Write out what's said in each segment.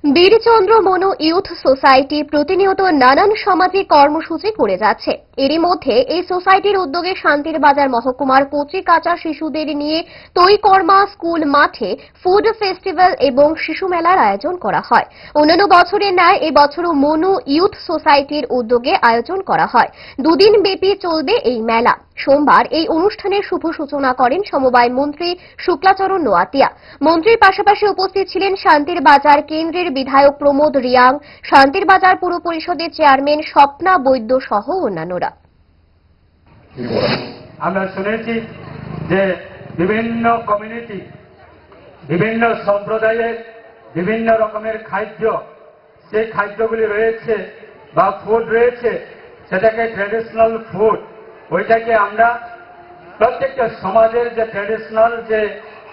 Birchandra Manu youth society প্রতিনিয়ত নানান সামাজিক কর্মসূচি করে যাচ্ছে। এরই মধ্যে এই সোসাইটির উদ্যোগে শান্তির বাজার মহকুমার কচি কাঁচা শিশুদের নিয়ে তৈকর্মা স্কুল মাঠে ফুড ফেস্টিভ্যাল এবং শিশু মেলার আয়োজন করা হয়। অন্যান্য বছরের ন্যায় এবছরও মনু ইউথ সোসাইটির উদ্যোগে আয়োজন করা হয়। দুদিন ব্যাপী চলবে এই মেলা। সোমবার এই অনুষ্ঠানের শুভ সূচনা করেন সমবায় মন্ত্রী শুক্লাচরণ নোয়াতিয়া। মন্ত্রীর পাশাপাশি উপস্থিত ছিলেন শান্তির বাজার কেন্দ্রের বিধায়ক প্রমোদ রিয়াং, শান্তির বাজার পুর পরিষদের চেয়ারম্যান স্বপ্না বৈদ্য সহ অন্যান্যরা। আমরা শুনেছি যে বিভিন্ন কমিউনিটি, বিভিন্ন সম্প্রদায়ের বিভিন্ন রকমের খাদ্য, সেই খাদ্যগুলি রয়েছে বা ফুড রয়েছে, সেটাকে ট্র্যাডিশনাল ফুড, ওইটাকে আমরা প্রত্যেকটা সমাজের যে ট্র্যাডিশনাল যে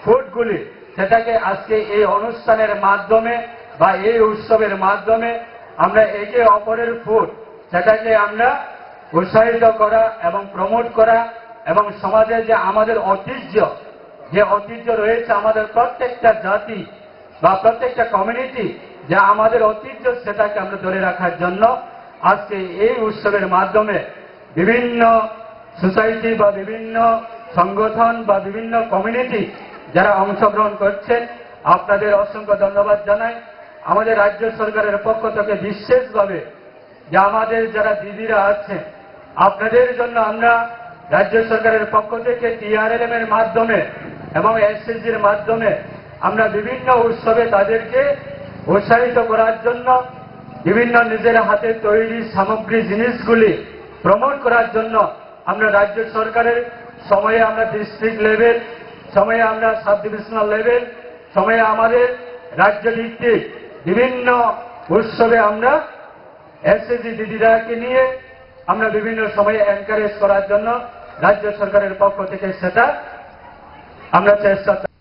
ফুডগুলি, সেটাকে আজকে এই অনুষ্ঠানের মাধ্যমে বা এই উৎসবের মাধ্যমে আমরা একে অপরের ফুড, সেটাকে আমরা উৎসাহিত করা এবং প্রমোট করা এবং সমাজের যে আমাদের ঐতিহ্য রয়েছে, আমাদের প্রত্যেকটা জাতি বা প্রত্যেকটা কমিউনিটি যে আমাদের ঐতিহ্য, সেটাকে আমরা ধরে রাখার জন্য আজকে এই উৎসবের মাধ্যমে বিভিন্ন সোসাইটি বা বিভিন্ন সংগঠন বা বিভিন্ন কমিউনিটি যারা অংশগ্রহণ করছেন, আপনাদের অসংখ্য ধন্যবাদ জানাই। আমাদের রাজ্য সরকারের পক্ষ থেকে বিশেষভাবে যে আমাদের যারা দিদিরা আছেন, আপনাদের জন্য আমরা রাজ্য সরকারের পক্ষ থেকে TRLM এর মাধ্যমে এবং SSGর মাধ্যমে আমরা বিভিন্ন উৎসবে তাদেরকে উৎসাহিত করার জন্য বিভিন্ন নিজের হাতে তৈরি সামগ্রী জিনিসগুলি প্রমোট করার জন্য আমরা রাজ্য সরকারের সময়ে আমরা ডিস্ট্রিক্ট লেভেল, সময়ে আমরা সাব ডিভিশনাল লেভেল, সময়ে আমাদের রাজ্য ভিত্তিক বিভিন্ন উৎসবে আমরা SSG দিদিরাকে নিয়ে আমরা বিভিন্ন সময়ে এনকারেজ করার জন্য রাজ্য সরকারের পক্ষ থেকে সেটা আমরা চেষ্টা